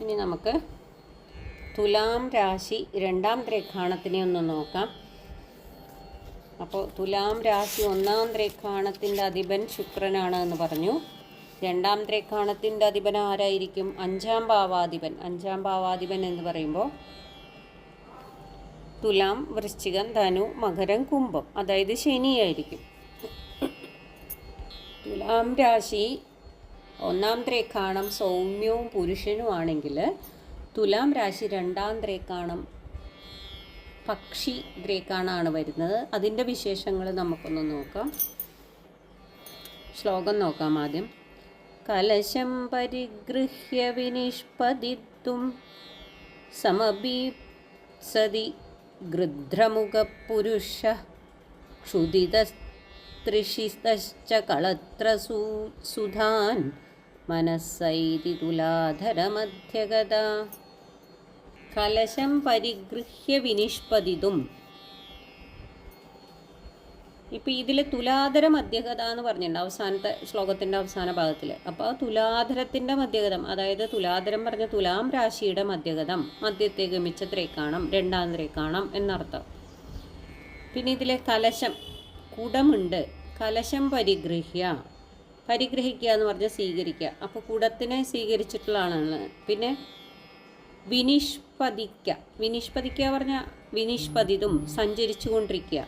ഇനി നമുക്ക് തുലാം രാശി രണ്ടാം ത്രേക്കാണത്തിനെ ഒന്ന് നോക്കാം. അപ്പോൾ തുലാം രാശി ഒന്നാം ത്രേക്കാണത്തിൻ്റെ അധിപൻ ശുക്രനാണ് എന്ന് പറഞ്ഞു. രണ്ടാം ത്രേക്കാണത്തിൻ്റെ അധിപൻ ആരായിരിക്കും? അഞ്ചാം ഭാവാധിപൻ. അഞ്ചാം ഭാവാധിപൻ എന്ന് പറയുമ്പോൾ തുലാം, വൃശ്ചികം, ധനു, മകരം, കുംഭം, അതായത് ശനിയായിരിക്കും. തുലാം രാശി ഒന്നാം ത്രേക്കാണം സൗമ്യവും പുരുഷനുമാണെങ്കിൽ തുലാം രാശി രണ്ടാം ത്രേക്കാണം പക്ഷി ത്രേക്കാണാണ് വരുന്നത്. അതിൻ്റെ വിശേഷങ്ങൾ നമുക്കൊന്ന് നോക്കാം. ശ്ലോകം നോക്കാം ആദ്യം. കലശം പരിഗൃഹ്യ വിനിഷ്പതിത്തും സമബീപ്സതി ഗൃധ്രമുഖപുരുഷ ക്ഷുദിതസ്ത്രിഷിതശ്ച കളത്രസുധാൻ മനസ്സൈതി തുലാധരമധ്യഗത. കലശം പരിഗൃഹ്യ വിനിഷ്പതിതും. ഇപ്പോൾ ഇതിൽ തുലാധര മധ്യഗത എന്ന് പറഞ്ഞിട്ടുണ്ട് അവസാനത്തെ ശ്ലോകത്തിൻ്റെ അവസാന ഭാഗത്തിൽ. അപ്പോൾ തുലാധരത്തിൻ്റെ മധ്യഗതം, അതായത് തുലാധരം പറഞ്ഞ തുലാം രാശിയുടെ മധ്യഗതം, മധ്യത്തെ ഗമിച്ച ത്രേക്കാണം, രണ്ടാം ത്രേക്കാണം എന്നർത്ഥം. പിന്നെ ഇതിലെ കലശം, കുടമുണ്ട്. കലശം പരിഗ്രഹ്യ, പരിഗ്രഹിക്കുക എന്ന് പറഞ്ഞാൽ സ്വീകരിക്കുക. അപ്പോൾ കുടത്തിനെ സ്വീകരിച്ചിട്ടുള്ള ആളാണ്. പിന്നെ വിനിഷ്പതിക്ക, വിനിഷ്പതിക്കുക പറഞ്ഞാൽ വിനിഷ്പതിതും, സഞ്ചരിച്ചു കൊണ്ടിരിക്കുക.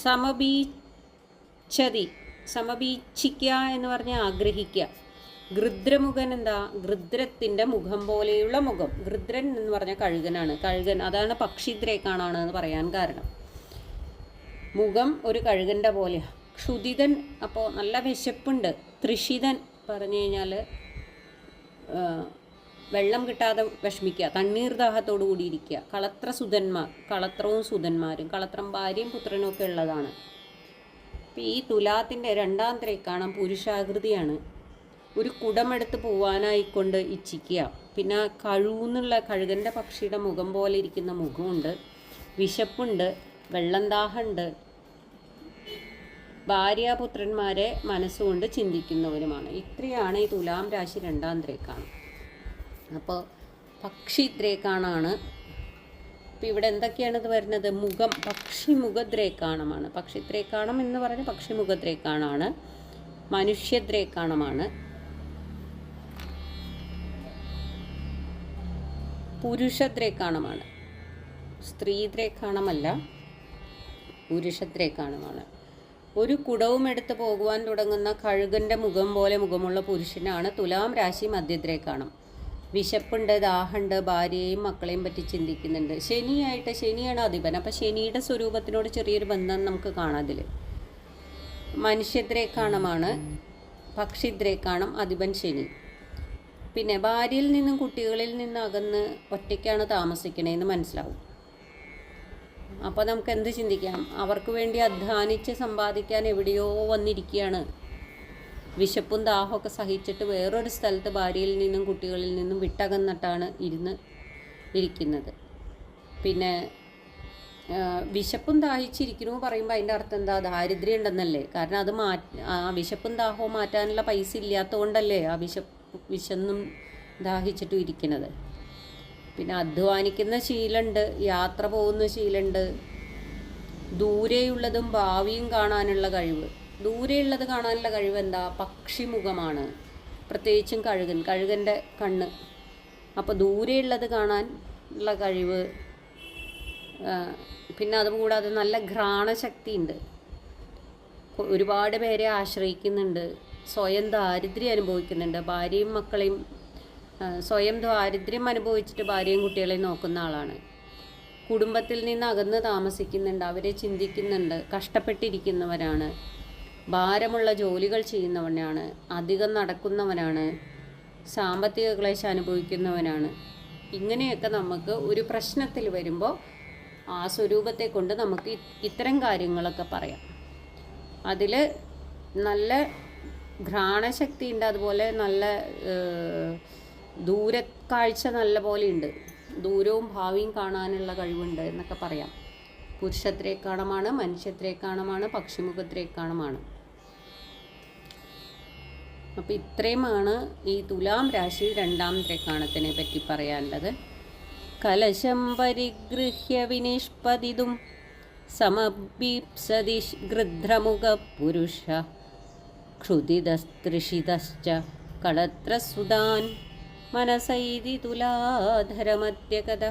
സമബീച്ഛതി, സമബീച്ഛിക്കുക എന്ന് പറഞ്ഞാൽ ആഗ്രഹിക്കുക. ഗൃധ്രമുഖൻ എന്താ? ഗൃധ്രത്തിൻ്റെ മുഖം പോലെയുള്ള മുഖം. ഗൃധ്രൻ എന്ന് പറഞ്ഞാൽ കഴുകനാണ്. കഴുകൻ, അതാണ് പക്ഷിത്രേക്കാണാണ് എന്ന് പറയാൻ കാരണം. മുഖം ഒരു കഴുകൻ്റെ പോലെയാണ്. ക്ഷുദിതൻ, അപ്പോൾ നല്ല വിശപ്പുണ്ട്. തൃഷിതൻ പറഞ്ഞു കഴിഞ്ഞാൽ വെള്ളം കിട്ടാതെ വിഷമിക്കുക, തണ്ണീർ ദാഹത്തോടു കൂടിയിരിക്കുക. കളത്ര സുതന്മാർ, കളത്രവും സുതന്മാരും, കളത്രം ഭാര്യയും പുത്രനും ഒക്കെ ഉള്ളതാണ്. അപ്പം ഈ തുലാത്തിൻ്റെ രണ്ടാം ത്രേക്കാണം പുരുഷാകൃതിയാണ്. ഒരു കുടമെടുത്ത് പോവാനായിക്കൊണ്ട് ഇച്ഛിക്കുക. പിന്നെ കഴുകുന്നുള്ള കഴുകൻ്റെ പക്ഷിയുടെ മുഖം പോലെ ഇരിക്കുന്ന മുഖമുണ്ട്. വിശപ്പുണ്ട്, വെള്ളം ദാഹമുണ്ട്. ഭാര്യാപുത്രന്മാരെ മനസ്സുകൊണ്ട് ചിന്തിക്കുന്നവരുമാണ്. ഇത്രയാണ് ഈ തുലാം രാശി രണ്ടാം ത്രേക്കാണം. അപ്പോൾ പക്ഷിത്രേക്കാണാണ്. ഇപ്പോൾ ഇവിടെ എന്തൊക്കെയാണ് ഇത് വരുന്നത്? മുഖം, പക്ഷിമുഖത്രേക്കാണമാണ്. പക്ഷിത്രേക്കാണം എന്ന് പറഞ്ഞ് പക്ഷിമുഖത്രേക്കാണാണ്. മനുഷ്യത്രേക്കാണമാണ്. പുരുഷത്രേക്കാണമാണ്. സ്ത്രീത്രേക്കാണമല്ല, പുരുഷത്രേക്കാണമാണ്. ഒരു കുടവും എടുത്ത് പോകുവാൻ തുടങ്ങുന്ന കഴുകൻ്റെ മുഖം പോലെ മുഖമുള്ള പുരുഷനാണ് തുലാം രാശി മധ്യത്രേക്കാണം. വിശപ്പുണ്ട്, ദാഹമുണ്ട്, ഭാര്യയെയും മക്കളെയും പറ്റി ചിന്തിക്കുന്നുണ്ട്. ശനിയാണ് അധിപൻ. അപ്പം ശനിയുടെ സ്വരൂപത്തിനോട് ചെറിയൊരു ബന്ധം നമുക്ക് കാണാം അതിൽ. മനുഷ്യത്രേക്കാണമാണ്. പക്ഷിത്രേക്കാണം, അധിപൻ ശനി. പിന്നെ ഭാര്യയിൽ നിന്നും കുട്ടികളിൽ നിന്നും അകന്ന് ഒറ്റയ്ക്കാണ് താമസിക്കണേന്ന് മനസ്സിലാവും. അപ്പോൾ നമുക്ക് എന്ത് ചിന്തിക്കാം? അവർക്ക് വേണ്ടി അധ്വാനിച്ച് സമ്പാദിക്കാൻ എവിടെയോ വന്നിരിക്കുകയാണ്. വിശപ്പും ദാഹമൊക്കെ സഹിച്ചിട്ട് വേറൊരു സ്ഥലത്ത് ഭാര്യയിൽ നിന്നും കുട്ടികളിൽ നിന്നും വിട്ടകന്നിട്ടാണ് ഇരിക്കുന്നത്. പിന്നെ വിശപ്പും ദാഹിച്ചിരിക്കുന്നു പറയുമ്പോൾ അതിൻ്റെ അർത്ഥം എന്താ? ദാരിദ്ര്യം ഉണ്ടെന്നല്ലേ. കാരണം അത് വിശപ്പും ദാഹവും മാറ്റാനുള്ള പൈസ ഇല്ലാത്തതുകൊണ്ടല്ലേ ആ വിശന്നും ദാഹിച്ചിട്ടും ഇരിക്കുന്നത്. പിന്നെ അധ്വാനിക്കുന്ന ശീലമുണ്ട്, യാത്ര പോകുന്ന ശീലമുണ്ട്. ദൂരെയുള്ളതും ഭാവിയും കാണാനുള്ള കഴിവ്. ദൂരെയുള്ളത് കാണാനുള്ള കഴിവ് എന്താ? പക്ഷിമുഖമാണ്. പ്രത്യേകിച്ചും കഴുകൻ്റെ കണ്ണ്. അപ്പോൾ ദൂരെയുള്ളത് കാണാൻ ഉള്ള കഴിവ്. പിന്നെ അതുകൂടാതെ നല്ല ഘ്രാണശക്തി ഉണ്ട്. ഒരുപാട് പേരെ ആശ്രയിക്കുന്നുണ്ട്. സ്വയം ദാരിദ്ര്യം അനുഭവിക്കുന്നുണ്ട്. ഭാര്യയും മക്കളെയും സ്വയം ദാരിദ്ര്യം അനുഭവിച്ചിട്ട് ഭാര്യയും കുട്ടികളെയും നോക്കുന്ന ആളാണ്. കുടുംബത്തിൽ നിന്ന് അകന്ന് താമസിക്കുന്നുണ്ട്. അവരെ ചിന്തിക്കുന്നുണ്ട്. കഷ്ടപ്പെട്ടിരിക്കുന്നവരാണ്. ഭാരമുള്ള ജോലികൾ ചെയ്യുന്നവനാണ്. അധികം നടക്കുന്നവനാണ്. സാമ്പത്തിക ക്ലേശം അനുഭവിക്കുന്നവനാണ്. ഇങ്ങനെയൊക്കെ നമുക്ക് ഒരു പ്രശ്നത്തിൽ വരുമ്പോൾ ആ സ്വരൂപത്തെ കൊണ്ട് നമുക്ക് ഇത്തരം കാര്യങ്ങളൊക്കെ പറയാം. അതിൽ നല്ല ഘ്രാണശക്തി ഉണ്ട്. അതുപോലെ നല്ല ദൂരക്കാഴ്ച നല്ല പോലെ ഉണ്ട്. ദൂരവും ഭാവിയും കാണാനുള്ള കഴിവുണ്ട് എന്നൊക്കെ പറയാം. പുരുഷത്രേക്കാണമാണ്, മനുഷ്യത്രേക്കാണമാണ്, പക്ഷിമുഖത്രേക്കാണമാണ്. അപ്പോൾ ഇത്രയുമാണ് ഈ തുലാം രാശി രണ്ടാം ത്രൈക്കാണത്തിനെ പറ്റി പറയാനുള്ളത്. കലശം പരിഗൃഹ്യ വിനിഷ്പതിതും സമബീപ്സതി ഗൃധ്രമുഖ പുരുഷ ക്ഷുദിതസ്തൃഷിതശ്ച കളത്രസുതാൻ മനസൈതി തുലാധരമധ്യകഥ.